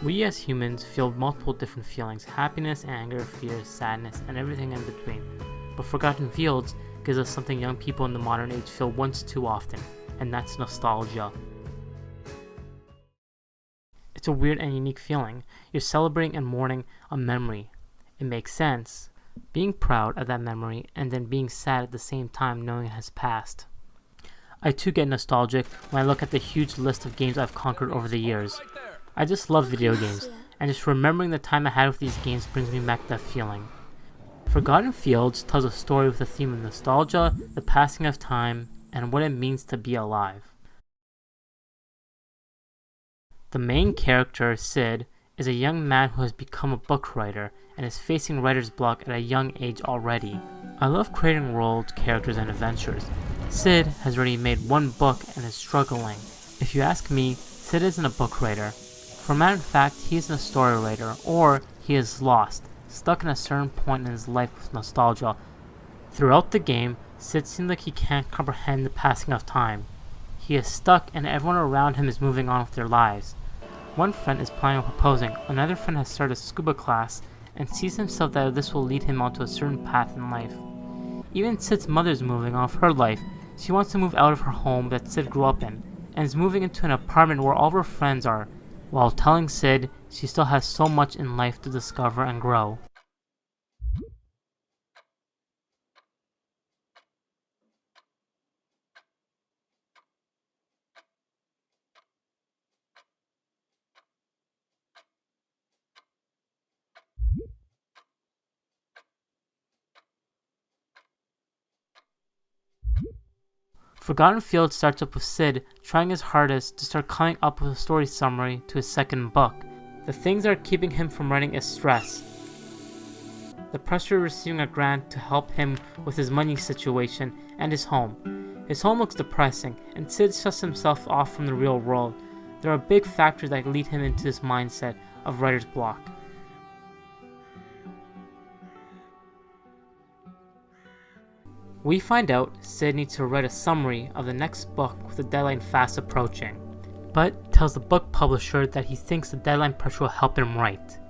We as humans feel multiple different feelings: happiness, anger, fear, sadness, and everything in between. But Forgotten Fields gives us something young people in the modern age feel once too often, and that's nostalgia. It's a weird and unique feeling. You're celebrating and mourning a memory. It makes sense, being proud of that memory and then being sad at the same time knowing it has passed. I too get nostalgic when I look at the huge list of games I've conquered over the years. I just love video games, and just remembering the time I had with these games brings me back that feeling. Forgotten Fields tells a story with a theme of nostalgia, the passing of time, and what it means to be alive. The main character, Sid, is a young man who has become a book writer and is facing writer's block at a young age already. I love creating worlds, characters, and adventures. Sid has already made one book and is struggling. If you ask me, Sid isn't a book writer. For a matter of fact, he isn't a story writer, or he is lost, stuck in a certain point in his life with nostalgia. Throughout the game, Sid seems like he can't comprehend the passing of time. He is stuck and everyone around him is moving on with their lives. One friend is planning on proposing, another friend has started a scuba class and sees himself that this will lead him onto a certain path in life. Even Sid's mother is moving on with her life. She wants to move out of her home that Sid grew up in, and is moving into an apartment where all of her friends are, while telling Sid she still has so much in life to discover and grow. Forgotten Fields starts up with Sid trying his hardest to start coming up with a story summary to his second book. The things that are keeping him from writing is stress, the pressure of receiving a grant to help him with his money situation, and his home. His home looks depressing, and Sid shuts himself off from the real world. There are big factors that lead him into this mindset of writer's block. We find out Sid needs to write a summary of the next book with the deadline fast approaching, but tells the book publisher that he thinks the deadline pressure will help him write.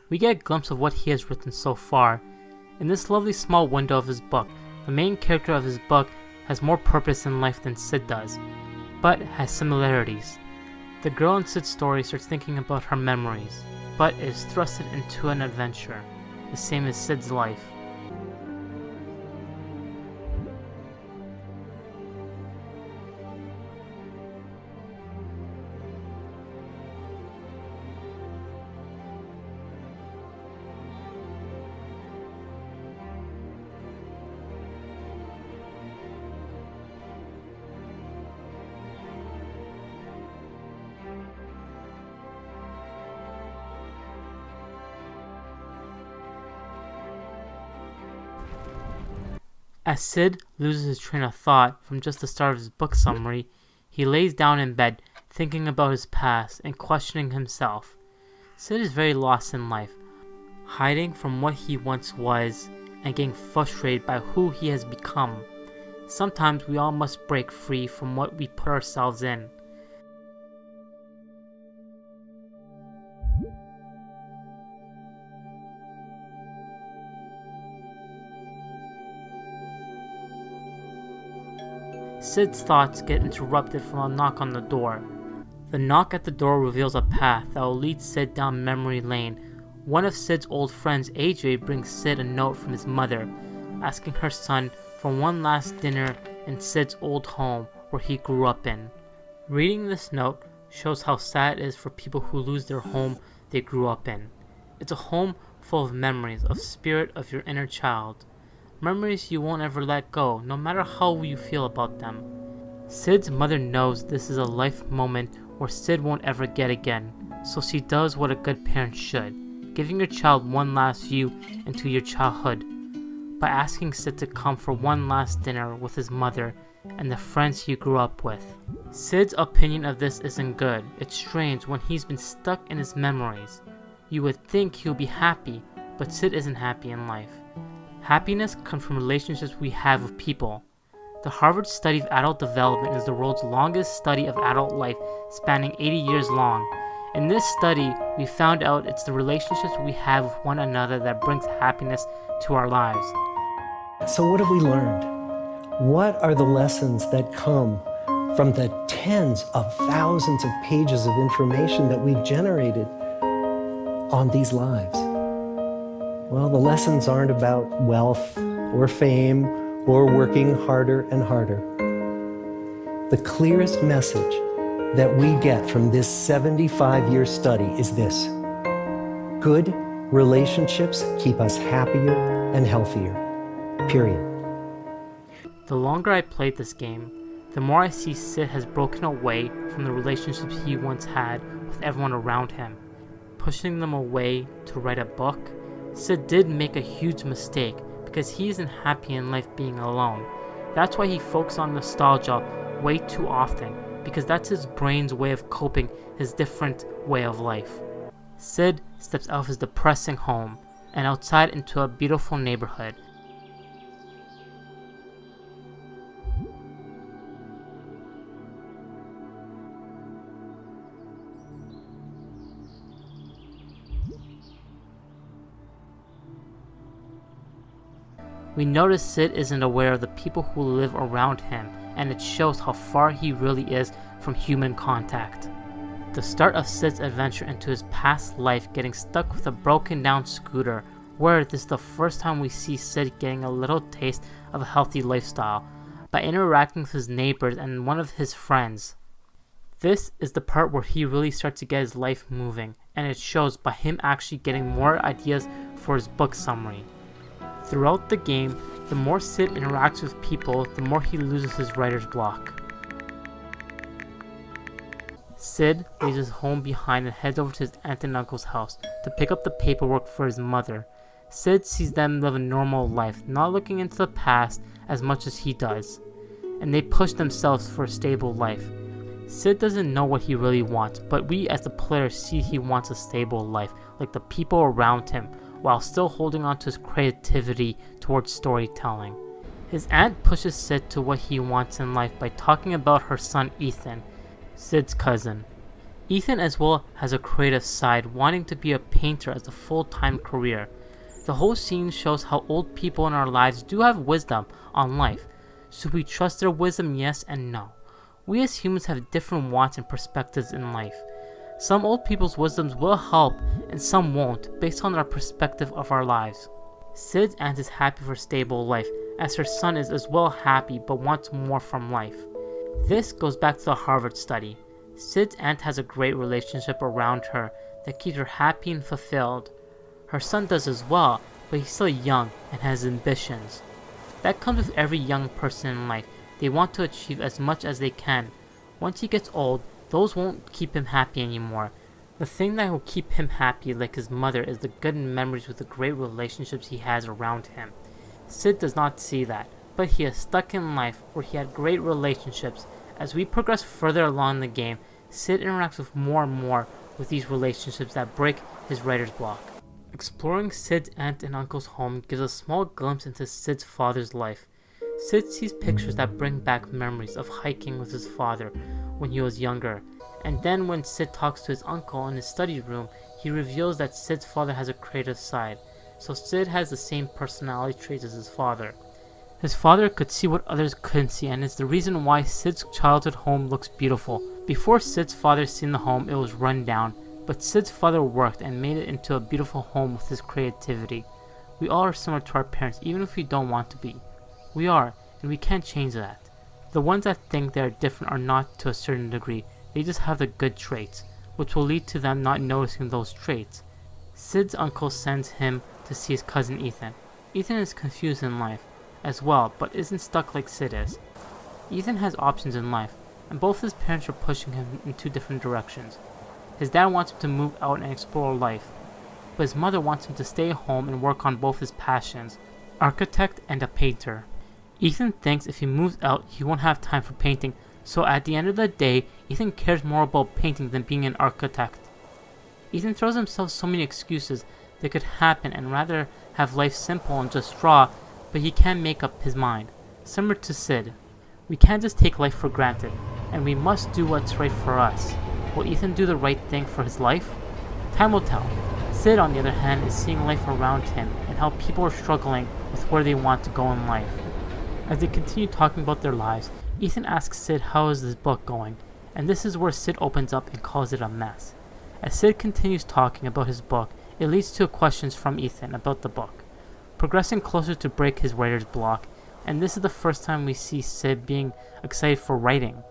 We get a glimpse of what he has written so far. In this lovely small window of his book, the main character of his book has more purpose in life than Sid does, but has similarities. The girl in Sid's story starts thinking about her memories, but is thrusted into an adventure, the same as Sid's life. As Sid loses his train of thought from just the start of his book summary, he lays down in bed, thinking about his past and questioning himself. Sid is very lost in life, hiding from what he once was and getting frustrated by who he has become. Sometimes we all must break free from what we put ourselves in. Sid's thoughts get interrupted from a knock on the door. The knock at the door reveals a path that will lead Sid down memory lane. One of Sid's old friends, AJ, brings Sid a note from his mother, asking her son for one last dinner in Sid's old home where he grew up in. Reading this note shows how sad it is for people who lose their home they grew up in. It's a home full of memories, of spirit of your inner child. Memories you won't ever let go, no matter how you feel about them. Sid's mother knows this is a life moment where Sid won't ever get again, so she does what a good parent should, giving your child one last view into your childhood, by asking Sid to come for one last dinner with his mother and the friends he grew up with. Sid's opinion of this isn't good. It's strange when he's been stuck in his memories. You would think he'll be happy, but Sid isn't happy in life. Happiness comes from relationships we have with people. The Harvard study of adult development is the world's longest study of adult life, spanning 80 years long. In this study, we found out it's the relationships we have with one another that brings happiness to our lives. So what have we learned? What are the lessons that come from the tens of thousands of pages of information that we've generated on these lives? Well, the lessons aren't about wealth or fame or working harder and harder. The clearest message that we get from this 75-year study is this: good relationships keep us happier and healthier, period. The longer I played this game, the more I see Sid has broken away from the relationships he once had with everyone around him, pushing them away to write a book. Sid did make a huge mistake because he isn't happy in life being alone. That's why he focuses on nostalgia way too often, because that's his brain's way of coping his different way of life. Sid steps out of his depressing home and outside into a beautiful neighborhood. We notice Sid isn't aware of the people who live around him, and it shows how far he really is from human contact. The start of Sid's adventure into his past life getting stuck with a broken down scooter, where this is the first time we see Sid getting a little taste of a healthy lifestyle by interacting with his neighbors and one of his friends. This is the part where he really starts to get his life moving, and it shows by him actually getting more ideas for his book summary. Throughout the game, the more Sid interacts with people, the more he loses his writer's block. Sid leaves his home behind and heads over to his aunt and uncle's house to pick up the paperwork for his mother. Sid sees them live a normal life, not looking into the past as much as he does, and they push themselves for a stable life. Sid doesn't know what he really wants, but we as the player see he wants a stable life, like the people around him, while still holding on to his creativity towards storytelling. His aunt pushes Sid to what he wants in life by talking about her son Ethan, Sid's cousin. Ethan as well has a creative side, wanting to be a painter as a full-time career. The whole scene shows how old people in our lives do have wisdom on life. Should we trust their wisdom? Yes and no. We as humans have different wants and perspectives in life. Some old people's wisdoms will help and some won't, based on our perspective of our lives. Sid's aunt is happy for a stable life, as her son is as well happy but wants more from life. This goes back to the Harvard study. Sid's aunt has a great relationship around her that keeps her happy and fulfilled. Her son does as well, but he's still young and has ambitions. That comes with every young person in life. They want to achieve as much as they can. Once he gets old, those won't keep him happy anymore. The thing that will keep him happy, like his mother, is the good memories with the great relationships he has around him. Sid does not see that, but he is stuck in life where he had great relationships. As we progress further along the game, Sid interacts with more and more with these relationships that break his writer's block. Exploring Sid's aunt and uncle's home gives a small glimpse into Sid's father's life. Sid sees pictures that bring back memories of hiking with his father when he was younger, and then when Sid talks to his uncle in his study room, he reveals that Sid's father has a creative side, so Sid has the same personality traits as his father. His father could see what others couldn't see, and is the reason why Sid's childhood home looks beautiful. Before Sid's father seen the home, it was run down, but Sid's father worked and made it into a beautiful home with his creativity. We all are similar to our parents, even if we don't want to be. We are, and we can't change that. The ones that think they are different are not to a certain degree. They just have the good traits, which will lead to them not noticing those traits. Sid's uncle sends him to see his cousin Ethan. Ethan is confused in life as well, but isn't stuck like Sid is. Ethan has options in life, and both his parents are pushing him in two different directions. His dad wants him to move out and explore life, but his mother wants him to stay home and work on both his passions, architect and a painter. Ethan thinks if he moves out, he won't have time for painting, so at the end of the day, Ethan cares more about painting than being an architect. Ethan throws himself so many excuses that could happen and rather have life simple and just draw, but he can't make up his mind. Similar to Sid. We can't just take life for granted, and we must do what's right for us. Will Ethan do the right thing for his life? Time will tell. Sid, on the other hand, is seeing life around him and how people are struggling with where they want to go in life. As they continue talking about their lives, Ethan asks Sid how is this book going, and this is where Sid opens up and calls it a mess. As Sid continues talking about his book, it leads to questions from Ethan about the book, progressing closer to break his writer's block, and this is the first time we see Sid being excited for writing.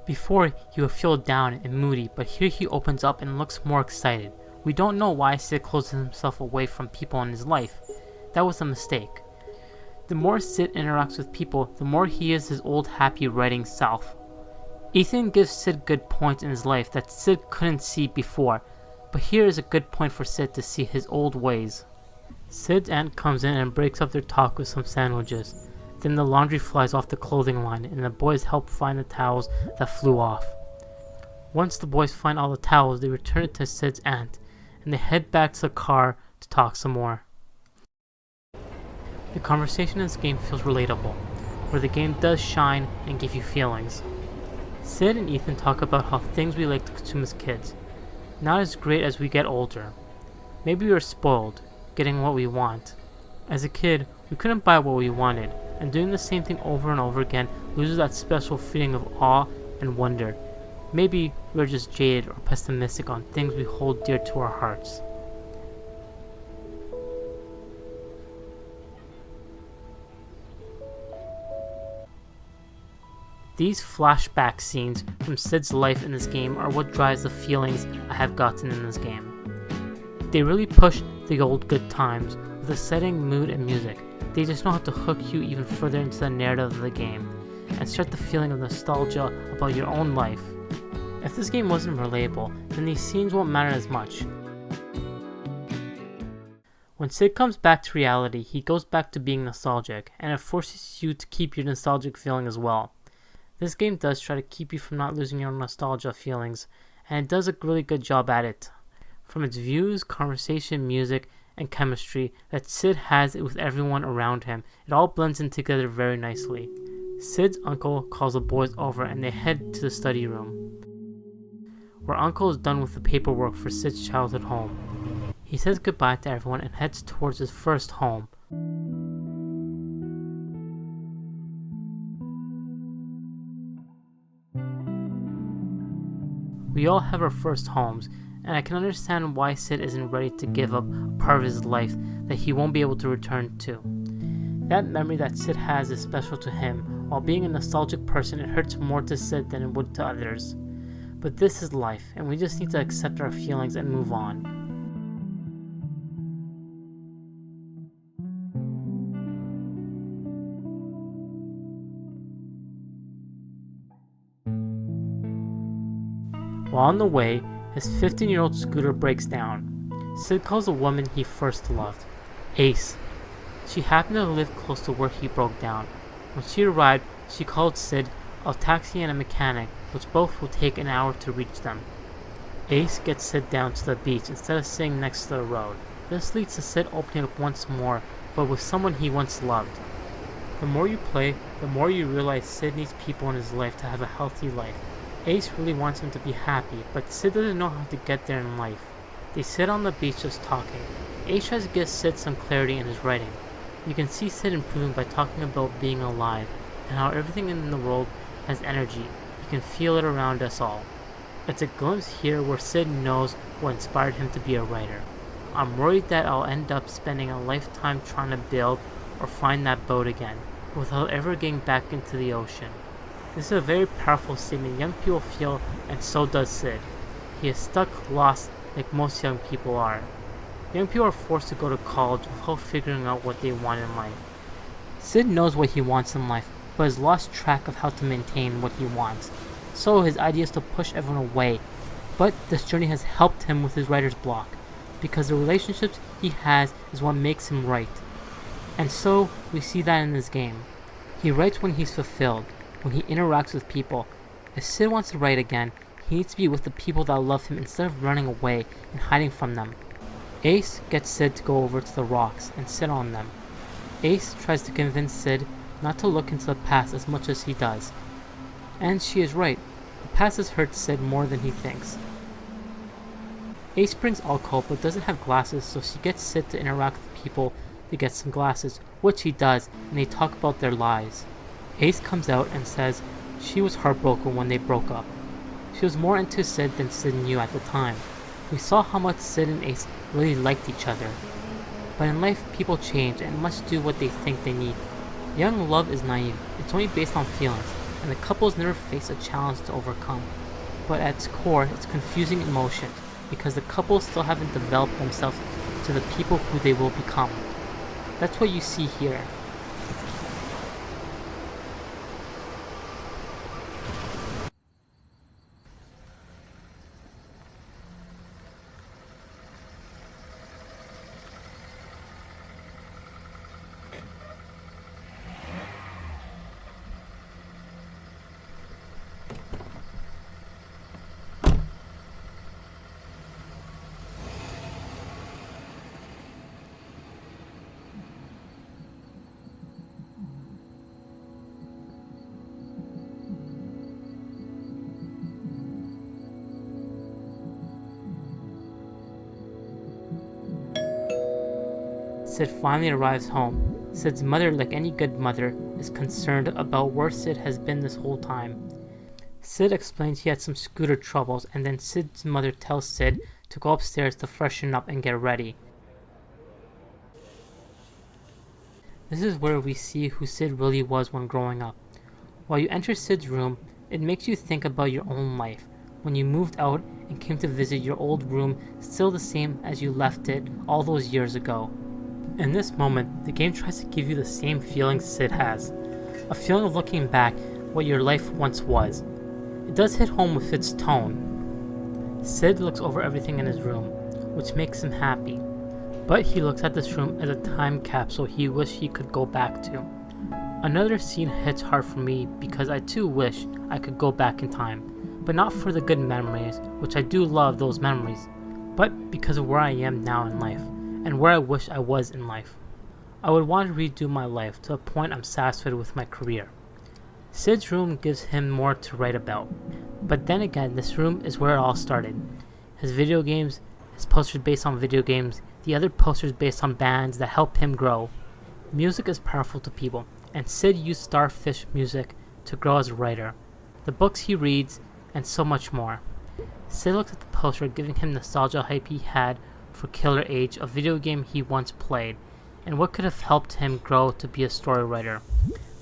Before, he would feel down and moody, but here he opens up and looks more excited. We don't know why Sid closes himself away from people in his life. That was a mistake. The more Sid interacts with people, the more he is his old happy writing self. Ethan gives Sid good points in his life that Sid couldn't see before, but here is a good point for Sid to see his old ways. Sid's aunt comes in and breaks up their talk with some sandwiches. Then the laundry flies off the clothing line and the boys help find the towels that flew off. Once the boys find all the towels, they return it to Sid's aunt, and they head back to the car to talk some more. The conversation in this game feels relatable, where the game does shine and give you feelings. Sid and Ethan talk about how things we like to consume as kids, not as great as we get older. Maybe we are spoiled, getting what we want. As a kid, we couldn't buy what we wanted, and doing the same thing over and over again loses that special feeling of awe and wonder. Maybe we're just jaded or pessimistic on things we hold dear to our hearts. These flashback scenes from Sid's life in this game are what drives the feelings I have gotten in this game. They really push the old good times with the setting, mood, and music. They just know how to hook you even further into the narrative of the game and start the feeling of nostalgia about your own life. If this game wasn't relatable, then these scenes won't matter as much. When Sid comes back to reality, he goes back to being nostalgic, and it forces you to keep your nostalgic feeling as well. This game does try to keep you from not losing your nostalgia feelings, and it does a really good job at it. From its views, conversation, music, and chemistry that Sid has with everyone around him, it all blends in together very nicely. Sid's uncle calls the boys over and they head to the study room, where Uncle is done with the paperwork for Sid's childhood home. He says goodbye to everyone and heads towards his first home. We all have our first homes, and I can understand why Sid isn't ready to give up a part of his life that he won't be able to return to. That memory that Sid has is special to him. While being a nostalgic person, it hurts more to Sid than it would to others. But this is life, and we just need to accept our feelings and move on. While on the way, his 15-year-old scooter breaks down. Sid calls the woman he first loved, Ace. She happened to live close to where he broke down. When she arrived, she called Sid, a taxi, and a mechanic, which both will take an hour to reach them. Ace gets Sid down to the beach instead of sitting next to the road. This leads to Sid opening up once more, but with someone he once loved. The more you play, the more you realize Sid needs people in his life to have a healthy life. Ace really wants him to be happy, but Sid doesn't know how to get there in life. They sit on the beach just talking. Ace tries to give Sid some clarity in his writing. You can see Sid improving by talking about being alive, and how everything in the world has energy. You can feel it around us all. It's a glimpse here where Sid knows what inspired him to be a writer. I'm worried that I'll end up spending a lifetime trying to build or find that boat again, without ever getting back into the ocean. This is a very powerful statement young people feel, and so does Sid. He is stuck, lost, like most young people are. Young people are forced to go to college without figuring out what they want in life. Sid knows what he wants in life, but has lost track of how to maintain what he wants. So his idea is to push everyone away. But this journey has helped him with his writer's block, because the relationships he has is what makes him write. And so we see that in this game. He writes when he's fulfilled, when he interacts with people. If Sid wants to write again, he needs to be with the people that love him instead of running away and hiding from them. Ace gets Sid to go over to the rocks and sit on them. Ace tries to convince Sid not to look into the past as much as he does. And she is right. The past has hurt Sid more than he thinks. Ace brings alcohol but doesn't have glasses, so she gets Sid to interact with people to get some glasses, which he does, and they talk about their lives. Ace comes out and says she was heartbroken when they broke up. She was more into Sid than Sid knew at the time. We saw how much Sid and Ace really liked each other. But in life, people change and must do what they think they need. Young love is naive. It's only based on feelings, and the couples never face a challenge to overcome. But at its core, it's confusing emotions, because the couples still haven't developed themselves to the people who they will become. That's what you see here. Sid finally arrives home. Sid's mother, like any good mother, is concerned about where Sid has been this whole time. Sid explains he had some scooter troubles, and then Sid's mother tells Sid to go upstairs to freshen up and get ready. This is where we see who Sid really was when growing up. While you enter Sid's room, it makes you think about your own life. When you moved out and came to visit your old room, still the same as you left it all those years ago. In this moment, the game tries to give you the same feeling Sid has. A feeling of looking back what your life once was. It does hit home with its tone. Sid looks over everything in his room, which makes him happy. But he looks at this room as a time capsule he wished he could go back to. Another scene hits hard for me because I too wish I could go back in time. But not for the good memories, which I do love those memories, but because of where I am now in life. And where I wish I was in life. I would want to redo my life to a point I'm satisfied with my career. Sid's room gives him more to write about. But then again, this room is where it all started. His video games, his posters based on video games, the other posters based on bands that helped him grow. Music is powerful to people, and Sid used Starfish music to grow as a writer. The books he reads, and so much more. Sid looks at the poster giving him nostalgia hype he had for Killer Age, a video game he once played, and what could have helped him grow to be a story writer.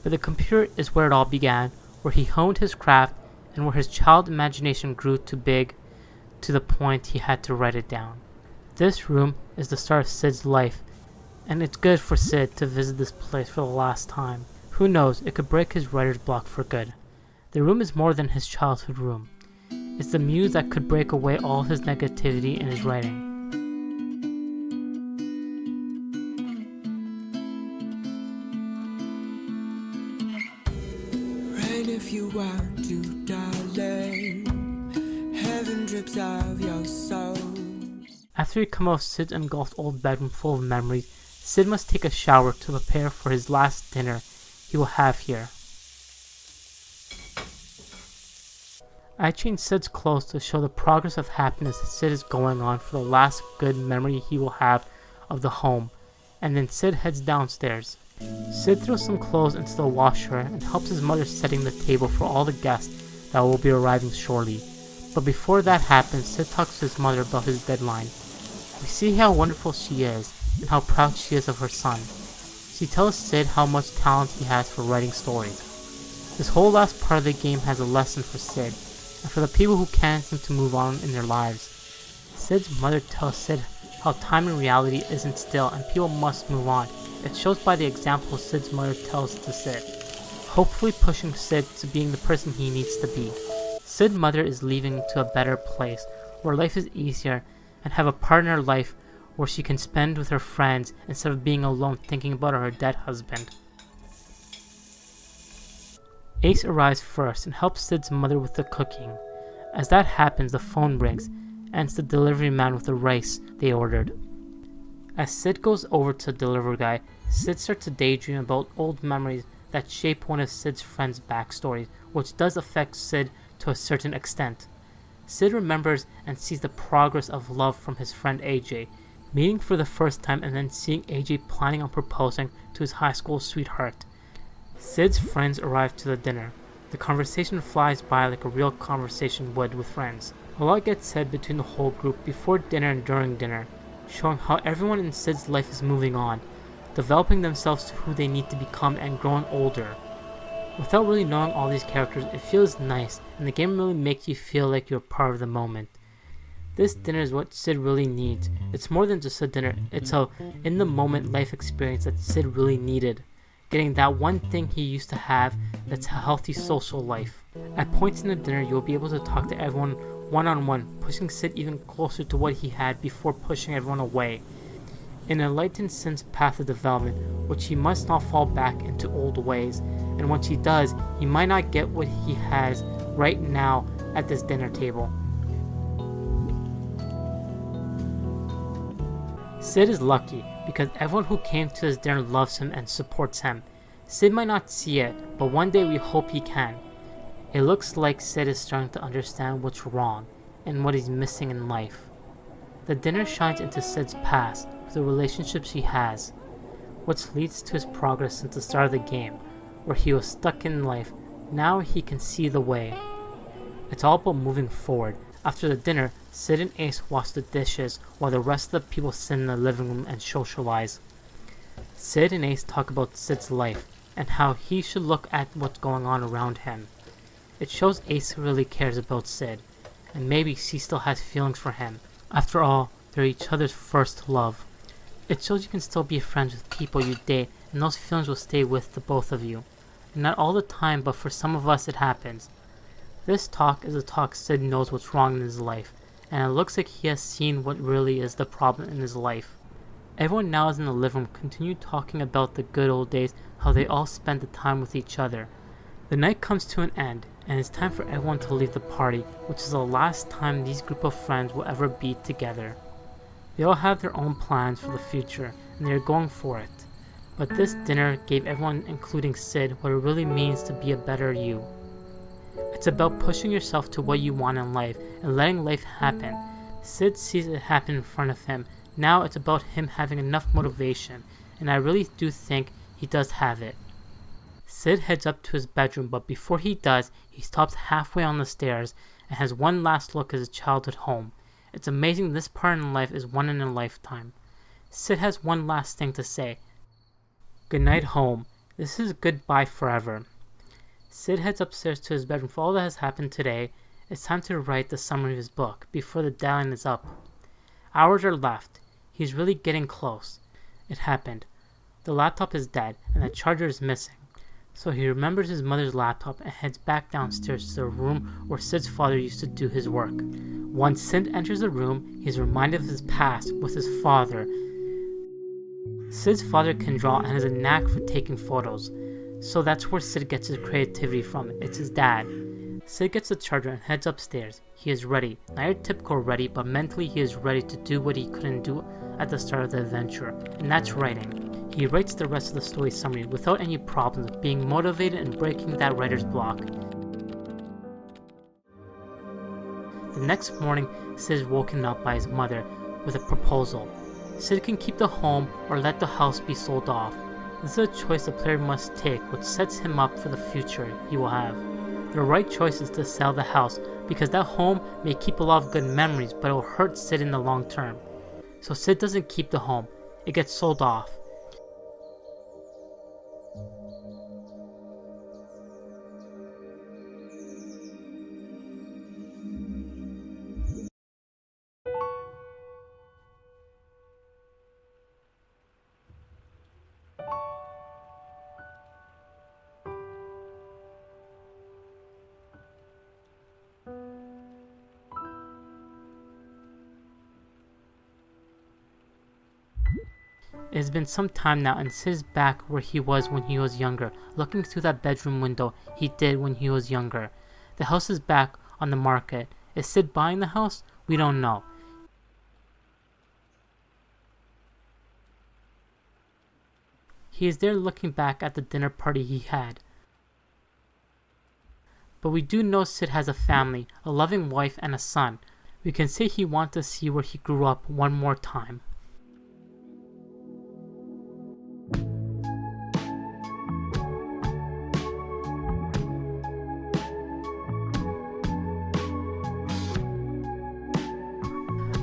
But the computer is where it all began, where he honed his craft, and where his child imagination grew too big to the point he had to write it down. This room is the start of Sid's life, and it's good for Sid to visit this place for the last time. Who knows, it could break his writer's block for good. The room is more than his childhood room. It's the muse that could break away all his negativity in his writing. If you want to, darling, heaven drips of your soul. After he comes out of Sid's engulfed old bedroom full of memories, Sid must take a shower to prepare for his last dinner he will have here. I changed Sid's clothes to show the progress of happiness Sid is going on for the last good memory he will have of the home, and then Sid heads downstairs. Sid throws some clothes into the washer and helps his mother setting the table for all the guests that will be arriving shortly. But before that happens, Sid talks to his mother about his deadline. We see how wonderful she is and how proud she is of her son. She tells Sid how much talent he has for writing stories. This whole last part of the game has a lesson for Sid and for the people who can't seem to move on in their lives. Sid's mother tells Sid how time in reality isn't still and people must move on. It shows by the example Sid's mother tells to Sid, hopefully pushing Sid to being the person he needs to be. Sid's mother is leaving to a better place, where life is easier, and have a partner life where she can spend with her friends instead of being alone thinking about her dead husband. Ace arrives first and helps Sid's mother with the cooking. As that happens, the phone rings, and it's the delivery man with the rice they ordered. As Sid goes over to the delivery guy, Sid starts to daydream about old memories that shape one of Sid's friends' backstories, which does affect Sid to a certain extent. Sid remembers and sees the progress of love from his friend AJ, meeting for the first time and then seeing AJ planning on proposing to his high school sweetheart. Sid's friends arrive to the dinner. The conversation flies by like a real conversation would with friends. A lot gets said between the whole group before dinner and during dinner, showing how everyone in Sid's life is moving on, developing themselves to who they need to become and growing older. Without really knowing all these characters, it feels nice, and the game really makes you feel like you're part of the moment. This dinner is what Sid really needs. It's more than just a dinner, it's a in-the-moment life experience that Sid really needed. Getting that one thing he used to have that's a healthy social life. At points in the dinner, you'll be able to talk to everyone one-on-one, pushing Sid even closer to what he had before pushing everyone away. It enlightens Sid's path of development, which he must not fall back into old ways, and once he does, he might not get what he has right now at this dinner table. Sid is lucky because everyone who came to this dinner loves him and supports him. Sid might not see it, but one day we hope he can. It looks like Sid is starting to understand what's wrong and what he's missing in life. The dinner shines into Sid's past with the relationships he has, which leads to his progress since the start of the game, where he was stuck in life. Now he can see the way. It's all about moving forward. After the dinner, Sid and Ace wash the dishes while the rest of the people sit in the living room and socialize. Sid and Ace talk about Sid's life and how he should look at what's going on around him. It shows Ace really cares about Sid, and maybe she still has feelings for him. After all, they're each other's first love. It shows you can still be friends with people you date, and those feelings will stay with the both of you. And not all the time, but for some of us it happens. This talk is a talk Sid knows what's wrong in his life, and it looks like he has seen what really is the problem in his life. Everyone now is in the living room, continue talking about the good old days, how they all spent the time with each other. The night comes to an end, and it's time for everyone to leave the party, which is the last time these group of friends will ever be together. They all have their own plans for the future, and they are going for it. But this dinner gave everyone, including Sid, what it really means to be a better you. It's about pushing yourself to what you want in life and letting life happen. Sid sees it happen in front of him. Now it's about him having enough motivation, and I really do think he does have it. Sid heads up to his bedroom, but before he does, he stops halfway on the stairs and has one last look at his childhood home. It's amazing this part in life is one in a lifetime. Sid has one last thing to say. Good night, home. This is goodbye forever. Sid heads upstairs to his bedroom for all that has happened today. It's time to write the summary of his book before the deadline is up. Hours are left. He's really getting close. It happened. The laptop is dead and the charger is missing. So he remembers his mother's laptop and heads back downstairs to the room where Sid's father used to do his work. Once Sid enters the room, he is reminded of his past with his father. Sid's father can draw and has a knack for taking photos. So that's where Sid gets his creativity from. It's his dad. Sid gets the charger and heads upstairs. He is ready. Not your typical ready, but mentally he is ready to do what he couldn't do at the start of the adventure, and that's writing. He writes the rest of the story summary without any problems, being motivated and breaking that writer's block. The next morning, Sid is woken up by his mother with a proposal. Sid can keep the home or let the house be sold off. This is a choice the player must take, which sets him up for the future he will have. The right choice is to sell the house, because that home may keep a lot of good memories, but it will hurt Sid in the long term. So Sid doesn't keep the home, it gets sold off. It has been some time now, and Sid is back where he was when he was younger, looking through that bedroom window he did when he was younger. The house is back on the market. Is Sid buying the house? We don't know. He is there looking back at the dinner party he had. But we do know Sid has a family, a loving wife, and a son. We can say he wants to see where he grew up one more time.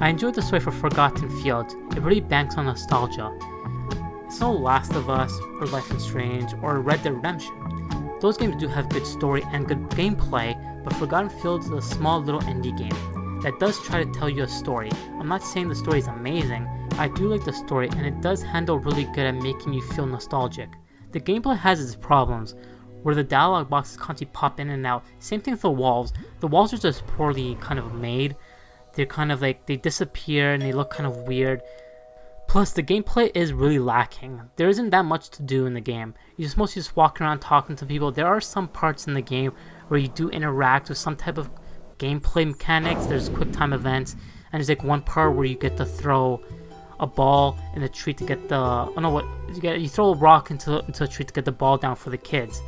I enjoyed the story for Forgotten Fields. It really banks on nostalgia. It's no Last of Us, or Life is Strange, or Red Dead Redemption. Those games do have good story and good gameplay, but Forgotten Fields is a small little indie game that does try to tell you a story. I'm not saying the story is amazing, I do like the story and it does handle really good at making you feel nostalgic. The gameplay has its problems, where the dialogue boxes constantly pop in and out. Same thing with the walls. The walls are just poorly kind of made. They're kind of like, they disappear and they look kind of weird. Plus, the gameplay is really lacking. There isn't that much to do in the game. You're just mostly just walking around talking to people. There are some parts in the game where you do interact with some type of gameplay mechanics. There's quick time events, and there's like one part where you get to throw a ball in a tree to get the, oh no, what, you throw a rock into a tree to get the ball down for the kids.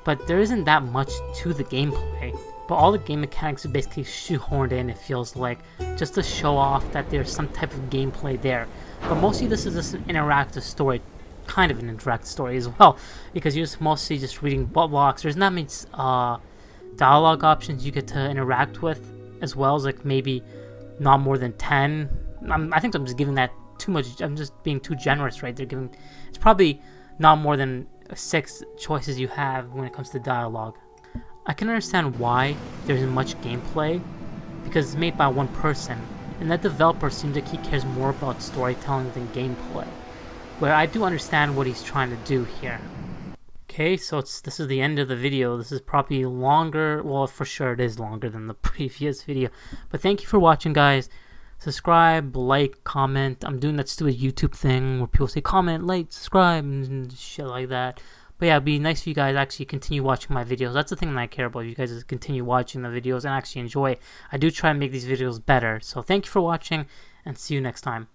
But there isn't that much to the gameplay. But all the game mechanics are basically shoehorned in, it feels like, just to show off that there's some type of gameplay there. But mostly this is just an interactive story, kind of an interactive story as well, because you're just mostly just reading blocks. There's not many dialogue options you get to interact with, as well as like maybe not more than 10. I think I'm just giving that too much. I'm just being too generous right there. It's probably not more than 6 choices you have when it comes to dialogue. I can understand why there isn't much gameplay, because it's made by one person, and that developer seems like he cares more about storytelling than gameplay, where I do understand what he's trying to do here. Okay, so this is the end of the video. This is probably longer, well, for sure it is longer than the previous video, but thank you for watching, guys. Subscribe, like, comment. I'm doing that stupid YouTube thing where people say comment, like, subscribe, and shit like that. But yeah, it'd be nice if you guys actually continue watching my videos. That's the thing that I care about. You guys is continue watching the videos and actually enjoy. I do try and make these videos better. So thank you for watching, and see you next time.